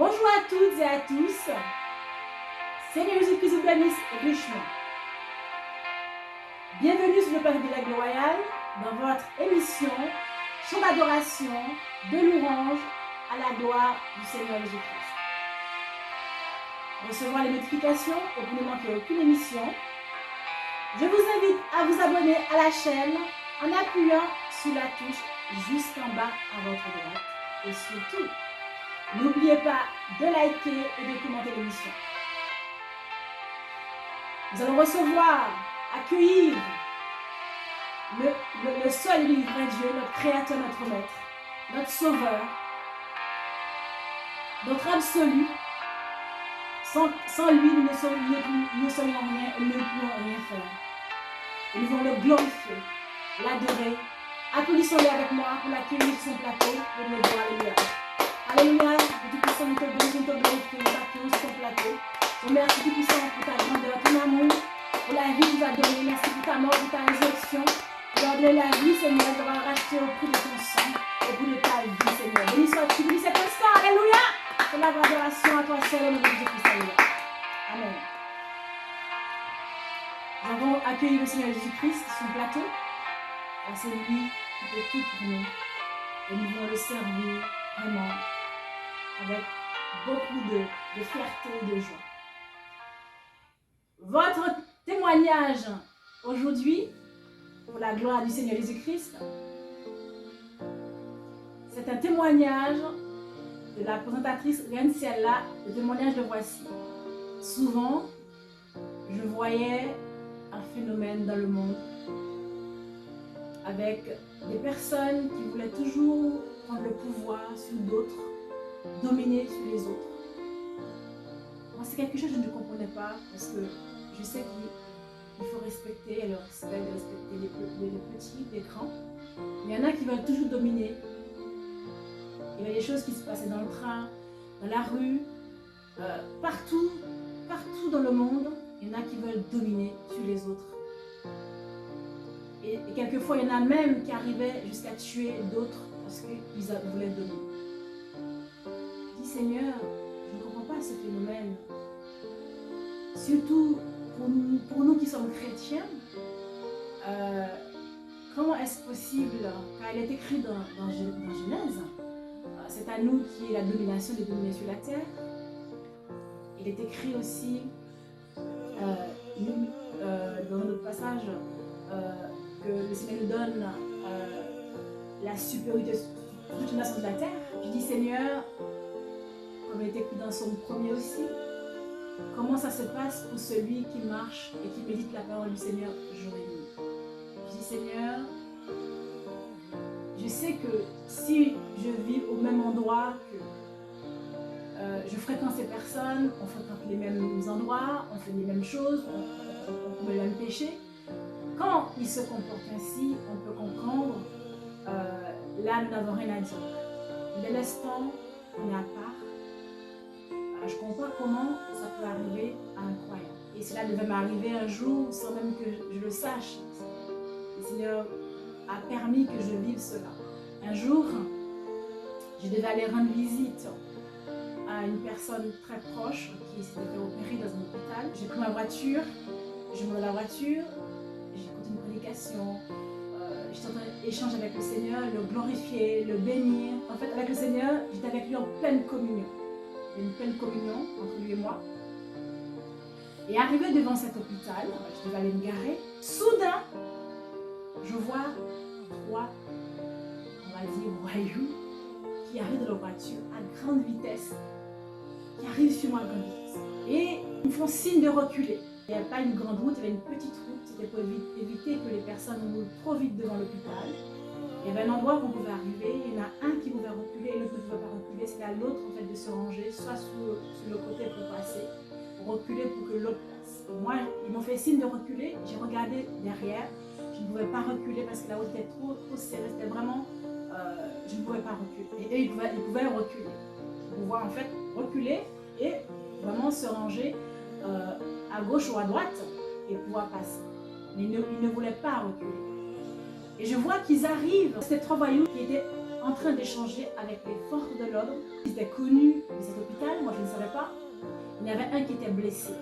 Bonjour à toutes et à tous. Seigneur Jésus-Christ vous bénisse richement. Bienvenue sur le Père de l'Aigle Royal dans votre émission Chant d'adoration, de louange à la gloire du Seigneur Jésus-Christ. Recevoir les notifications pour que vous ne manquez aucune émission. Je vous invite à vous abonner à la chaîne en appuyant sur la touche juste en bas à votre droite. Et surtout, n'oubliez pas de liker et de commenter l'émission. Nous allons recevoir, accueillir le seul et l'unique vrai Dieu, notre Créateur, notre Maître, notre Sauveur, notre Absolu. Sans lui, nous ne serions rien et nous ne pouvons rien faire. Et nous voulons le glorifier, l'adorer. Applaudissons-le avec moi pour l'accueillir sur son plateau et nous le dire Alléluia. Alléluia, que tu puisses nous te bénir, nous te glorifier, nous t'accueillons sur ton plateau. Oh, merci Tout-Puissant pour ta grandeur, ton amour, pour la vie que tu nous as donnée. Merci pour ta mort, pour ta résurrection. Tu as donné la vie, Seigneur, tu as racheté au prix de ton sang, au prix de ta vie, Seigneur. Béni sois-tu, béni cet instant, Alléluia. C'est la adoration à toi seul, au nom de Jésus-Christ, Alléluia. Amen. Nous avons accueilli le Seigneur Jésus-Christ sur son plateau. C'est lui qui fait tout pour nous. Et nous voulons le servir vraiment avec beaucoup de fierté et de joie. Votre témoignage aujourd'hui, pour la gloire du Seigneur Jésus-Christ, c'est un témoignage de la présentatrice Reine Ciela, le témoignage de Voici. Souvent, je voyais un phénomène dans le monde avec des personnes qui voulaient toujours prendre le pouvoir sur d'autres, dominer sur les autres. Moi, c'est quelque chose que je ne comprenais pas parce que je sais qu'il faut respecter le respect, de respecter les petits, les grands. Il y en a qui veulent toujours dominer. Il y avait des choses qui se passaient dans le train, dans la rue, partout dans le monde. Il y en a qui veulent dominer sur les autres. Et quelquefois, il y en a même qui arrivaient jusqu'à tuer d'autres parce qu'ils voulaient dominer. Je dis, Seigneur, je ne comprends pas ce phénomène. Surtout pour nous qui sommes chrétiens, comment est-ce possible, car il est écrit dans Genèse, c'est à nous qui est la domination de dominer sur la terre. Il est écrit aussi dans notre passage que le Seigneur nous donne la supériorité sur toute une nation de la terre. Je dis, Seigneur, comme il est écrit dans son premier aussi, comment ça se passe pour celui qui marche et qui médite la parole du Seigneur jour et nuit. Je dis, Seigneur, je sais que si je vis au même endroit que je fréquente ces personnes, on fréquente les mêmes endroits, on fait les mêmes choses, on commet le même péché. Quand ils se comportent ainsi, on peut comprendre, là nous n'avons rien à dire. Dès l'instant, on est à part. Je ne comprends pas comment ça peut arriver à un croyant. Et cela devait m'arriver un jour sans même que je le sache. Le Seigneur a permis que je vive cela. Un jour, je devais aller rendre visite à une personne très proche qui s'était fait opérer dans un hôpital. J'ai pris ma voiture, je monte dans la voiture, j'écoute une prédication, j'étais en train d'échanger avec le Seigneur, le glorifier, le bénir. En fait, avec le Seigneur, j'étais avec lui en pleine communion. Il y a une pleine communion entre lui et moi. Et arrivé devant cet hôpital, je devais aller me garer. Soudain, je vois 3, on va dire, voyous qui arrivent de leur voiture à grande vitesse, qui arrivent sur moi à grande vitesse. Et ils me font signe de reculer. Il n'y avait pas une grande route, il y avait une petite route. C'était pour éviter que les personnes roulent trop vite devant l'hôpital. Il y avait un endroit où on pouvait arriver, il y en a un qui pouvait reculer et l'autre ne pouvait pas reculer. C'était à l'autre en fait de se ranger, soit sur le côté pour passer, pour reculer pour que l'autre passe. Et moi, ils m'ont fait signe de reculer, j'ai regardé derrière, je ne pouvais pas reculer parce que la route était trop serrée, c'était vraiment, je ne pouvais pas reculer. Et eux, ils pouvaient reculer. Pouvoir en fait reculer et vraiment se ranger à gauche ou à droite et pouvoir passer. Mais ils ne voulaient pas reculer. Et je vois qu'ils arrivent, ces 3 voyous qui étaient en train d'échanger avec les forces de l'ordre. Ils étaient connus de cet hôpital, moi je ne savais pas. Il y en avait un qui était blessé.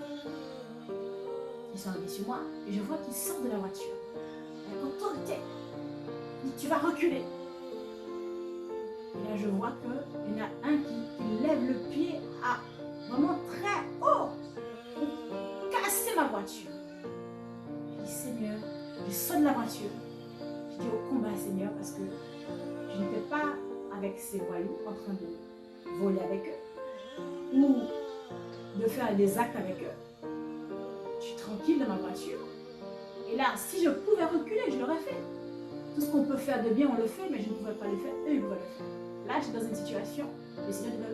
Ils sont arrivés sur moi et je vois qu'il sort de la voiture. Avec autorité, il dit tu vas reculer. Et là je vois qu'il y en a un qui lève le pied à vraiment très haut pour casser ma voiture. Je dis Seigneur, je sors de la voiture. Je dis au combat Seigneur parce que je n'étais pas avec ces voyous en train de voler avec eux ou de faire des actes avec eux. Je suis tranquille dans ma voiture. Et là, si je pouvais reculer, je l'aurais fait. Tout ce qu'on peut faire de bien, on le fait, mais je ne pouvais pas le faire, eux, ils pouvaient le faire. Là, j'étais dans une situation, le Seigneur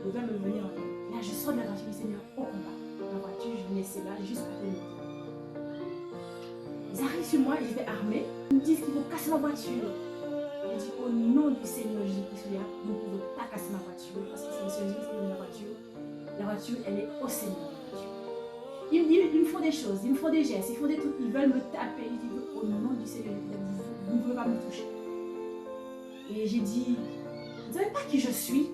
devait me venir en aide. Là, je sors de la voiture, je dis Seigneur, au combat. La voiture, je l'ai laissée là, juste pour tenir. Ils arrivent sur moi, ils étaient armés. Ils me disent qu'il faut casser ma voiture. Je dis au nom du Seigneur Jésus-Christ, vous ne pouvez pas casser ma voiture parce que c'est le Seigneur Jésus qui est dans la voiture. La voiture, elle est au Seigneur. Ils me font des choses, ils me font des gestes, ils font des trucs, ils veulent me taper. Je dis au nom du Seigneur, vous ne pouvez pas me toucher. Et j'ai dit, vous ne savez pas qui je suis?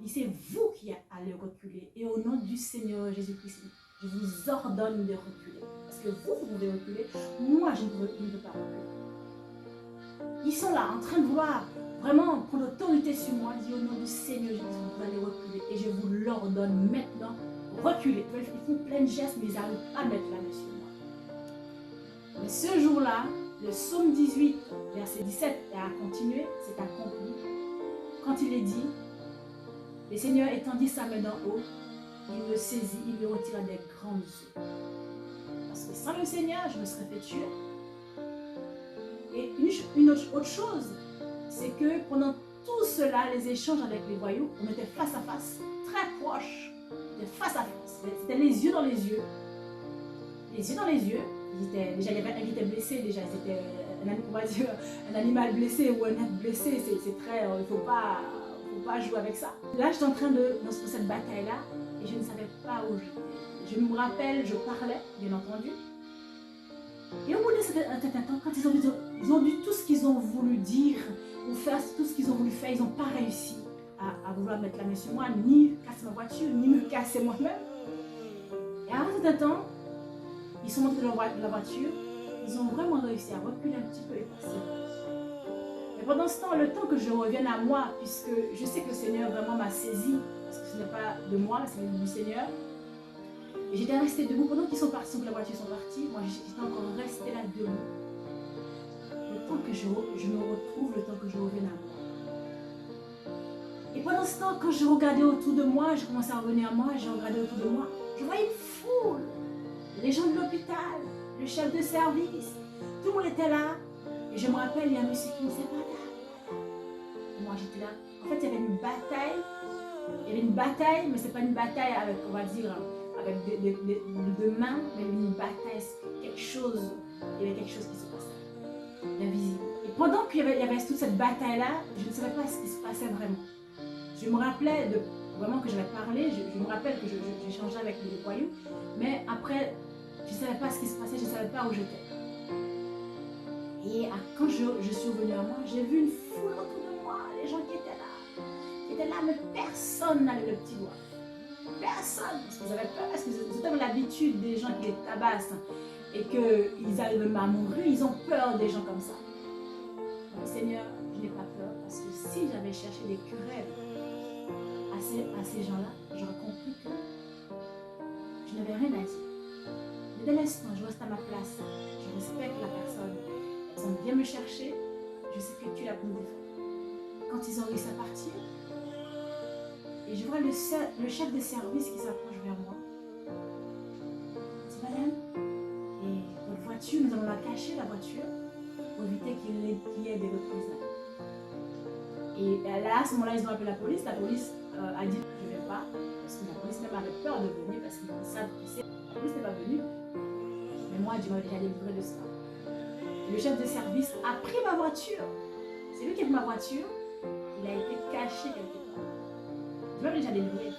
Il dit, c'est vous qui allez reculer. Et au nom du Seigneur Jésus-Christ, je vous ordonne de reculer. Parce que vous pouvez reculer, moi je ne peux pas reculer. Ils sont là en train de vouloir vraiment prendre l'autorité sur moi. Je dis au nom du Seigneur Jésus, vous allez reculer. Et je vous l'ordonne maintenant, reculer. Ils font plein de gestes, mais ils n'arrivent pas à mettre la main sur moi. Mais ce jour-là, le psaume 18, verset 17, et à continuer, c'est accompli. Quand il est dit, le Seigneur étendit sa main d'en haut, il me saisit, il me retira des grandes eaux. Parce que sans le Seigneur, je me serais fait tuer. Et une autre chose, c'est que pendant tout cela, les échanges avec les voyous, on était face à face, très proches, face à face. C'était les yeux dans les yeux. Les yeux dans les yeux. Déjà, il y avait un qui était blessé, déjà, c'était un animal blessé ou un être blessé, c'est très, il ne faut pas jouer avec ça. Là, j'étais en train dans cette bataille-là, et je ne savais pas où j'étais. Je me rappelle, je parlais, bien entendu. Et au bout de un certain temps, quand ils ont dit tout ce qu'ils ont voulu dire, ou faire tout ce qu'ils ont voulu faire, ils n'ont pas réussi à vouloir mettre la main sur moi, ni casser ma voiture, ni me casser moi-même. Et à un certain temps, ils sont montés dans la voiture, ils ont vraiment réussi à reculer un petit peu et passer. Mais pendant ce temps, le temps que je revienne à moi, puisque je sais que le Seigneur vraiment m'a saisi, parce que ce n'est pas de moi, c'est du Seigneur. Et j'étais restée debout pendant qu'ils sont partis, que la voiture sont partis, moi j'étais encore restée là debout. Le temps que je me retrouve, le temps que je revienne à moi. Et pendant ce temps, quand je regardais autour de moi, je commençais à revenir à moi, je regardais autour de moi, je voyais une foule. Les gens de l'hôpital, le chef de service, tout le monde était là. Et je me rappelle, il y a un monsieur qui me disait madame. Moi j'étais là. En fait, il y avait une bataille. Il y avait une bataille, mais ce n'est pas une bataille avec, on va dire, avec deux mains, mais une bataille, quelque chose. Il y avait quelque chose qui se passait, d'invisible. Et pendant qu'il y avait toute cette bataille-là, je ne savais pas ce qui se passait vraiment. Je me rappelais vraiment que j'avais parlé, je me rappelle que j'échangeais avec les voyous, mais après, je ne savais pas ce qui se passait, je ne savais pas où j'étais. Et quand je suis revenue à moi, j'ai vu une foule autour de moi, les gens qui étaient là, mais personne n'avait le petit doigt. Personne, parce qu'ils avaient peur, parce qu'ils ont l'habitude des gens qui les tabassent et qu'ils arrivent à mourir, ils ont peur des gens comme ça. Mais Seigneur, je n'ai pas peur, parce que si j'avais cherché des querelles à ces gens-là, j'aurais compris que je n'avais rien à dire. Mais dès l'instant, je reste à ma place, je respecte la personne vient me chercher, je sais que tu es là pour me défendre. Quand ils ont réussi à partir, et je vois le chef de service qui s'approche vers moi. Il dit madame, et votre voiture, nous allons la cacher, la voiture, pour éviter qu'il y ait des représailles. Et là, à ce moment-là, ils ont appelé la police. La police a dit je ne viens pas, parce que la police même avait peur de venir, parce qu'ils savent qui c'est. La police n'est pas venue. Mais moi, Dieu m'a déjà délivré de ça. Le chef de service a pris ma voiture. C'est lui qui a pris ma voiture. Il a été caché quelque part. Dieu m'a déjà délivré.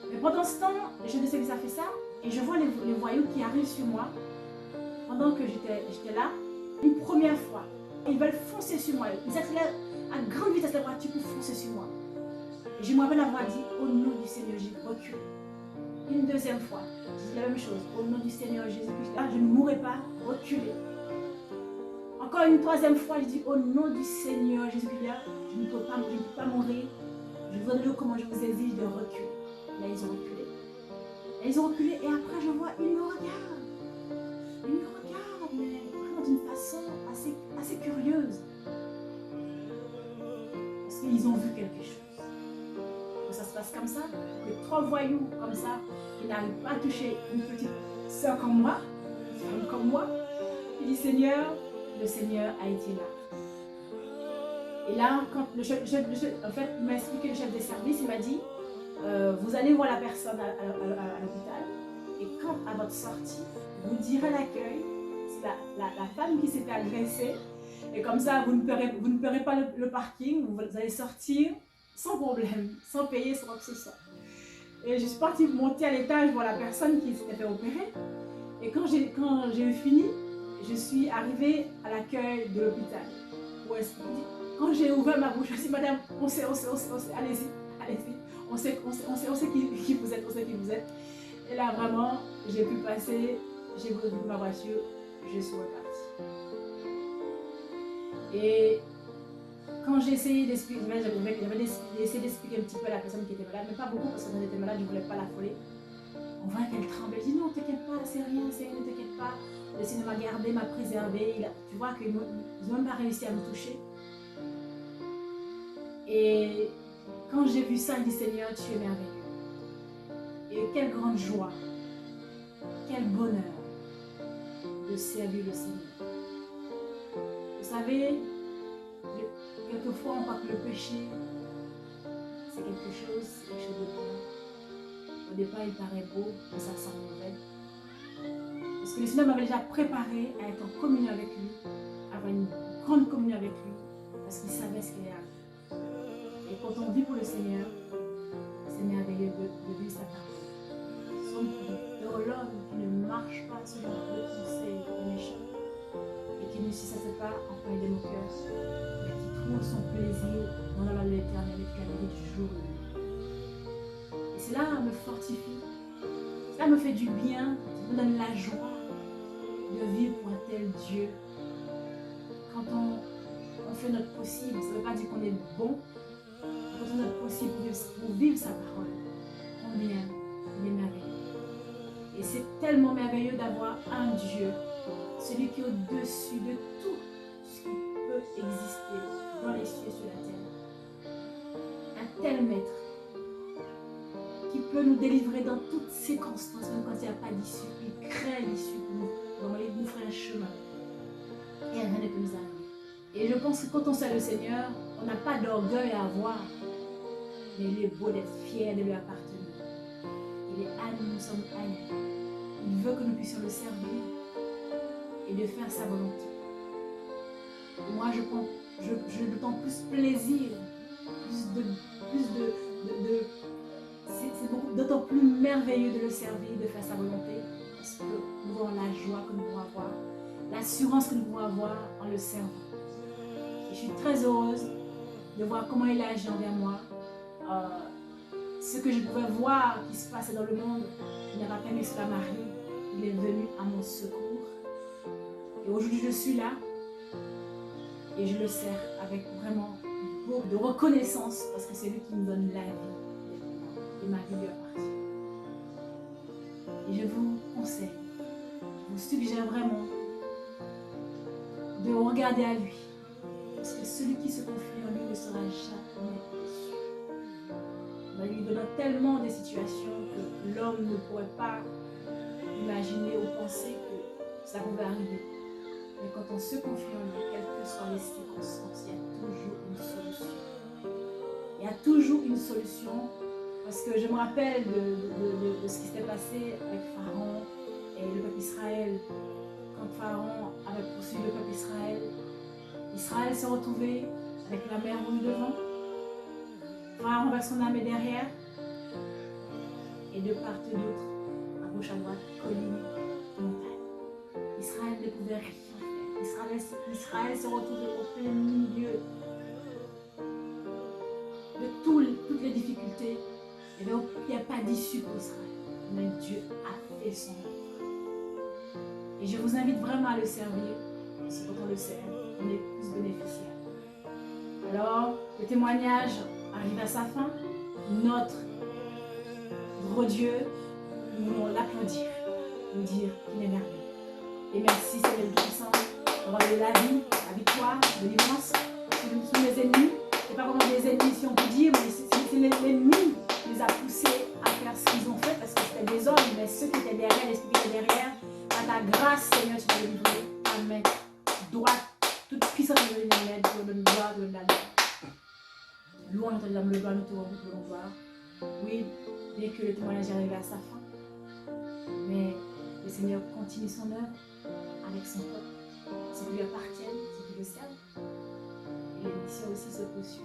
Mais pendant ce temps, le chef de service a fait ça. Et je vois les voyous qui arrivent sur moi. Pendant que j'étais là, une première fois. Ils veulent foncer sur moi. Ils accélèrent à grande vitesse la voiture pour foncer sur moi. Et je me rappelle avoir dit, au nom du Seigneur, j'ai reculé. Une deuxième fois, je dis la même chose. Au nom du Seigneur Jésus-Christ, là, je ne mourrai pas, reculer. Encore une troisième fois, je dis, au nom du Seigneur Jésus-Christ, je ne peux pas mourir. Je vous donne comment je vous exige de reculer. Là, ils ont reculé. Là, ils ont reculé et après, je vois, ils me regardent. Ils me regardent, mais vraiment d'une façon assez curieuse. Parce qu'ils ont vu quelque chose. Que ça se passe comme ça, que 3 voyous comme ça, qui n'arrivent pas à toucher une petite soeur comme moi, une femme comme moi, il dit Seigneur, le Seigneur a été là. Et là, quand en fait, il m'a expliqué le chef des services, il m'a dit vous allez voir la personne à l'hôpital et quand à votre sortie, vous direz à l'accueil, c'est la femme qui s'est agressée et comme ça, vous ne paierez pas le parking, vous allez sortir sans problème, sans payer, sans quoi que ce soit. Et je suis partie monter à l'étage voir la personne qui s'était fait opérer. Et quand j'ai eu fini, je suis arrivée à l'accueil de l'hôpital. Quand j'ai ouvert ma bouche, je me suis dit, madame, on sait, allez-y. On sait qui vous êtes, Et là, vraiment, j'ai pu passer, j'ai ouvert ma voiture, je suis repartie. Et quand j'ai essayé d'expliquer, j'avais essayé d'expliquer un petit peu à la personne qui était malade, mais pas beaucoup parce que quand elle était malade, je ne voulais pas l'affoler. On voit qu'elle tremblait. Je dis non, t'inquiète pas, c'est rien, ne t'inquiète pas. Le Seigneur m'a gardé, m'a préservé. Tu vois qu'ils n'ont même pas réussi à me toucher. Et quand j'ai vu ça, je dis Seigneur, tu es merveilleux. Et quelle grande joie, quel bonheur de servir le Seigneur. Vous savez, quelquefois on croit que le péché, c'est quelque chose de bien. Au départ, il paraît beau, mais ça sent mauvais. Parce que le Seigneur m'avait déjà préparé à être en communion avec lui, à avoir une grande communion avec lui, parce qu'il savait ce qu'il y a. Et quand on vit pour le Seigneur, c'est merveilleux de vivre sa parole. De l'homme qui ne marche pas selon le conseil des méchants et qui ne s'assied pas en pain des moqueurs, mais qui trouve son plaisir dans la loi de l'Éternel et qui la vérité du jour et nuit. Et cela me fortifie, cela me fait du bien, ça me donne la joie de vivre pour un tel Dieu. Quand on fait notre possible, ça ne veut pas dire qu'on est bon, quand on fait notre possible pour vivre sa parole, combien il est merveilleux. Et c'est tellement merveilleux d'avoir un Dieu, celui qui est au-dessus de tout ce qui peut exister dans les cieux et sur la terre. Un tel maître qui peut nous délivrer dans toutes circonstances, même quand il n'y a pas d'issue. Il crée l'issue pour nous, nous faire un chemin. Et rien ne peut nous arriver. Et je pense que quand on sert le Seigneur, on n'a pas d'orgueil à avoir, mais il est beau d'être fier de lui appartenir. Il est à nous, nous sommes à lui. Il veut que nous puissions le servir et de faire sa volonté. Et moi, j'ai d'autant plus plaisir, c'est d'autant plus merveilleux de le servir, de faire sa volonté, parce que nous voyons la joie que nous pouvons avoir, l'assurance que nous pouvons avoir en le servant. Et je suis très heureuse de voir comment il a agi envers moi. Ce que je pouvais voir qui se passait dans le monde, il n'a pas permis que cela m'arrive. Il est venu à mon secours. Et aujourd'hui, je suis là et je le sers avec vraiment beaucoup de reconnaissance parce que c'est lui qui me donne la vie et ma vie lui appartient. Et je vous conseille, je vous suggère vraiment de regarder à lui parce que celui qui se confie en lui ne sera jamais déçu. On lui donne tellement des situations que l'homme ne pourrait pas imaginer ou penser que ça pouvait arriver. Mais quand on se confie en lui, quelles que soient les circonstances, il y a toujours une solution. Il y a toujours une solution parce que je me rappelle de ce qui s'était passé avec Pharaon et le peuple Israël. Quand Pharaon avait poursuivi le peuple Israël, Israël s'est retrouvé avec la mer rouge devant. Pharaon avec son armée derrière et de part et d'autre, à gauche à droite, colline, montagne. Israël ne pouvait rien faire. Israël s'est retrouvé au plein milieu de toutes les difficultés. Il n'y a pas d'issue pour Israël. Mais Dieu a fait son œuvre. Et je vous invite vraiment à le servir. Parce que quand on le sert, on est plus bénéficiaire. Alors, le témoignage arrive à sa fin. Notre gros Dieu, nous voulons l'applaudir, nous dire qu'il est merveilleux. Et merci Seigneur Tout-Puissant d'avoir donné la vie, la victoire, de l'immense sur les ennemis. Ce n'est pas vraiment des ennemis si on peut dire, mais c'est l'ennemi qui les a poussés à faire ce qu'ils ont fait parce que c'était des hommes, mais ceux qui étaient derrière, l'esprit qui était derrière, par ta grâce Seigneur, tu m'as délivré. Amen. Droite, toute puissance de venir en aide, pour le gloire, de la gloire. Louange de le gloire, nous te voulons voir. Oui, dès que le témoignage est arrivé à sa fin, mais le Seigneur continue son œuvre avec son peuple, ceux qui lui appartiennent, ceux qui le servent. Et l'émission aussi se poursuit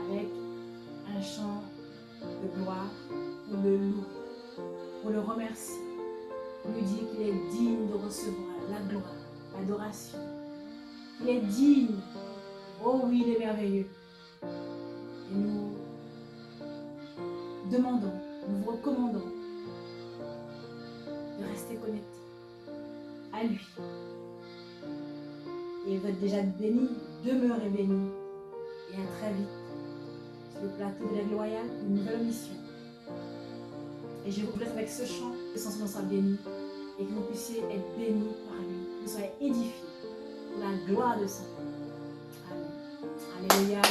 avec un chant de gloire pour le louer, pour le remercier, pour lui dire qu'il est digne de recevoir la gloire, l'adoration. Il est digne. Oh oui, il est merveilleux. Et nous demandons, nous vous recommandons de rester connectés à lui. Et vous êtes déjà bénis, demeurez bénis. Et à très vite sur le plateau de l'Aigle Royale pour une nouvelle mission. Et je vous laisse avec ce chant, que son nom soit béni et que vous puissiez être bénis par lui, que vous soyez édifiés pour la gloire de son nom. Amen. Alléluia.